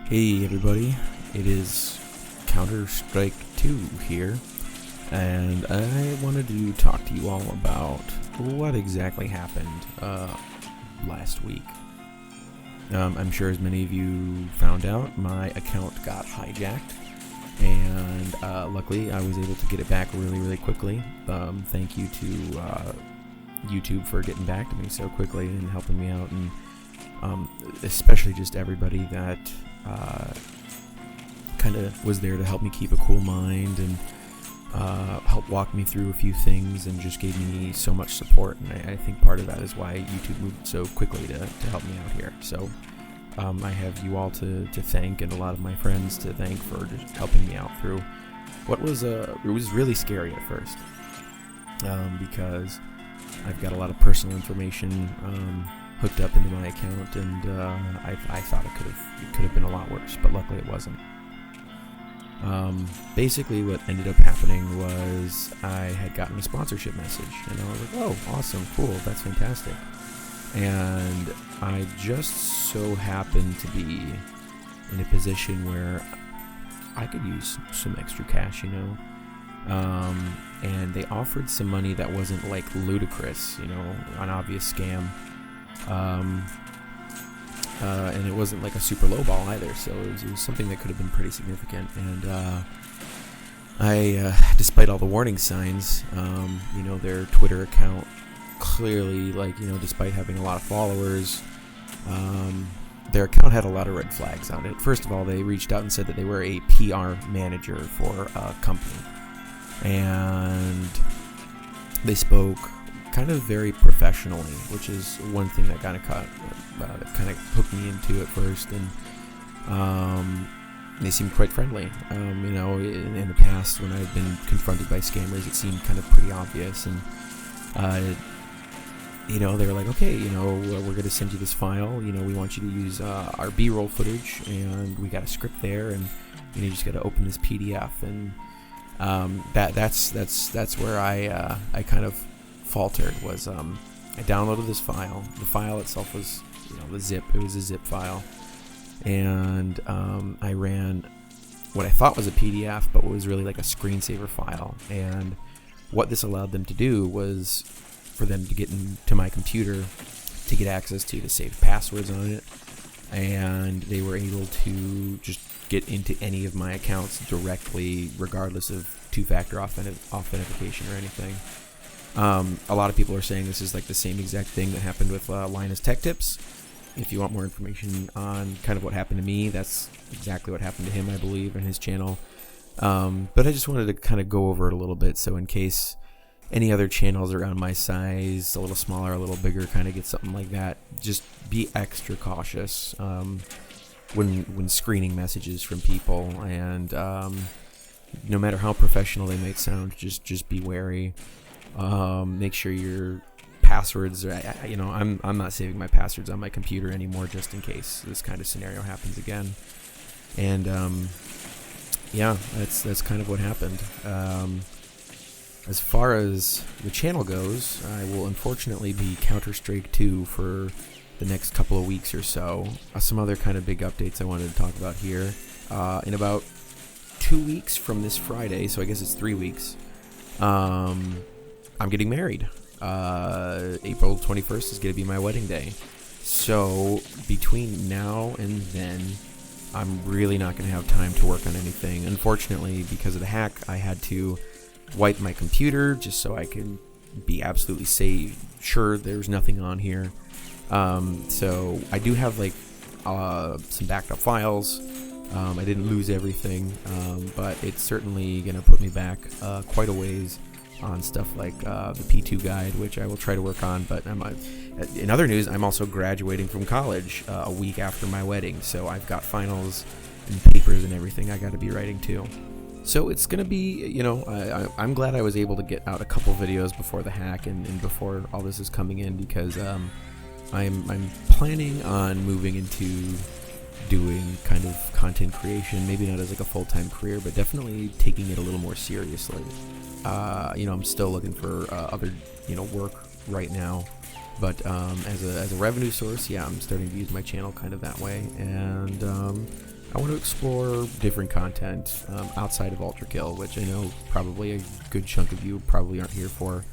Hey everybody, it is Counter-Strike 2 here, and I wanted to talk to you all about what exactly happened last week. I'm sure as many of you found out, my account got hijacked, and luckily I was able to get it back really quickly. Thank you to YouTube for getting back to me so quickly and helping me out, and especially just everybody that kind of was there to help me keep a cool mind and help walk me through a few things and just gave me so much support. And I think part of that is why YouTube moved so quickly to help me out here. So I have you all to thank, and a lot of my friends to thank for just helping me out through what was it was really scary at first, because I've got a lot of personal information hooked up into my account, and I thought it could have been a lot worse, but luckily it wasn't. Basically what ended up happening was I had gotten a sponsorship message, and I was like, oh, awesome, cool, that's fantastic. And I just so happened to be in a position where I could use some extra cash, and they offered some money that wasn't like ludicrous, an obvious scam. And it wasn't like a super low ball either, so it was something that could have been pretty significant. And I, despite all the warning signs, their Twitter account clearly, despite having a lot of followers, their account had a lot of red flags on it. First of all, they reached out and said that they were a PR manager for a company, and they spoke kind of very professionally, which is one thing that kind of hooked me into it first. And they seemed quite friendly. In the past, when I've been confronted by scammers, it seemed kind of pretty obvious. And they were like, okay, we're going to send you this file. We want you to use our B-roll footage, and we got a script there, and you just got to open this PDF. And that's where I kind of faltered. Was I downloaded this file. The file itself was the zip. It was a zip file, and I ran what I thought was a PDF, but what was really like a screensaver file. And what this allowed them to do was for them to get into my computer to get access to save passwords on it, and they were able to just get into any of my accounts directly, regardless of two-factor authentication or anything. A lot of people are saying this is like the same exact thing that happened with Linus Tech Tips. If you want more information on kind of what happened to me, that's exactly what happened to him, I believe, in his channel. But I just wanted to kind of go over it a little bit, so in case any other channels around my size, a little smaller, a little bigger, kind of get something like that, just be extra cautious when screening messages from people. And no matter how professional they might sound, just be wary. Make sure your passwords are, I'm not saving my passwords on my computer anymore, just in case this kind of scenario happens again. And that's kind of what happened. As far as the channel goes, I will unfortunately be Counter-Strike 2 for the next couple of weeks or so. Some other kind of big updates I wanted to talk about here. In about 2 weeks from this Friday, so I guess it's 3 weeks, I'm getting married. April 21st is going to be my wedding day. So between now and then, I'm really not going to have time to work on anything. Unfortunately, because of the hack, I had to wipe my computer just so I can be absolutely sure there's nothing on here. So I do have some backed up files. I didn't lose everything, but it's certainly going to put me back quite a ways on stuff like the P2 guide, which I will try to work on. But in other news, I'm also graduating from college a week after my wedding, so I've got finals and papers and everything I got to be writing too. So it's going to be, I'm glad I was able to get out a couple videos before the hack and before all this is coming in, because I'm planning on moving into doing kind of content creation, maybe not as like a full-time career, but definitely taking it a little more seriously. I'm still looking for other, work right now, but as a revenue source, yeah, I'm starting to use my channel kind of that way, and I want to explore different content outside of Ultra Kill, which I know probably a good chunk of you probably aren't here for.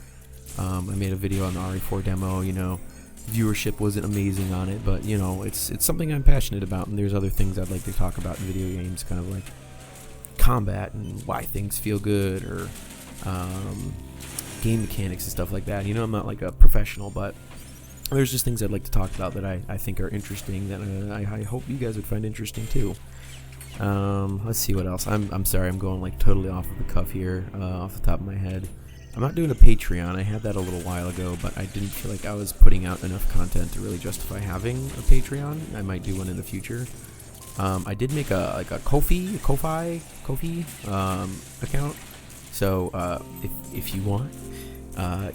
I made a video on the RE4 demo. Viewership wasn't amazing on it, but it's something I'm passionate about, and there's other things I'd like to talk about in video games, kind of like combat and why things feel good, or game mechanics and stuff like that. I'm not like a professional, but there's just things I'd like to talk about that I think are interesting, that I hope you guys would find interesting too. Let's see what else. I'm sorry, I'm going like totally off of the cuff here, off the top of my head. I'm not doing a Patreon. I had that a little while ago, but I didn't feel like I was putting out enough content to really justify having a Patreon. I might do one in the future. I did make a Ko-fi account. So if you want,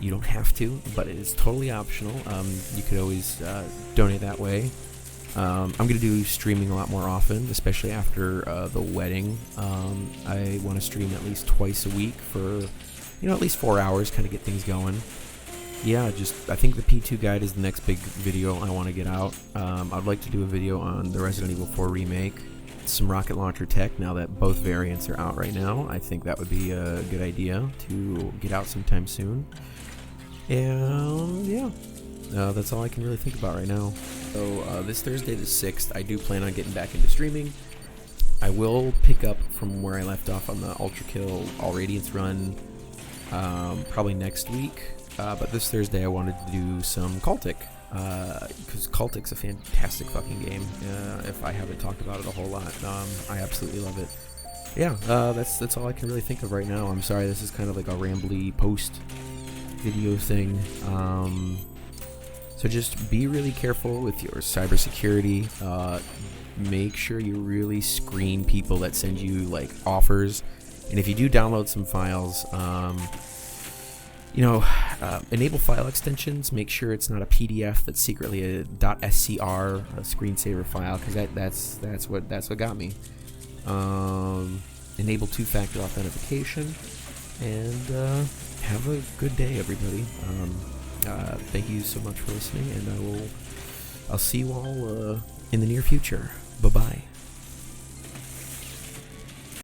you don't have to, but it is totally optional. You could always donate that way. I'm going to do streaming a lot more often, especially after the wedding. I want to stream at least twice a week for at least 4 hours, kind of get things going. Yeah, I think the P2 guide is the next big video I want to get out. I'd like to do a video on the Resident Evil 4 remake, some rocket launcher tech, now that both variants are out right now. I think that would be a good idea to get out sometime soon. And yeah, that's all I can really think about right now. So this Thursday the 6th, I do plan on getting back into streaming. I will pick up from where I left off on the Ultra Kill All Radiance run probably next week, but this Thursday I wanted to do some Cultic, because Cultic's a fantastic fucking game. If I haven't talked about it a whole lot, I absolutely love it. Yeah, that's all I can really think of right now. I'm sorry, this is kind of like a rambly post video thing. So just be really careful with your cybersecurity. Make sure you really screen people that send you like offers. And if you do download some files, enable file extensions. Make sure it's not a PDF that's secretly a .scr, a screensaver file, because that's what got me. Enable two-factor authentication, and have a good day, everybody. Thank you so much for listening, and I'll see you all in the near future. Bye bye.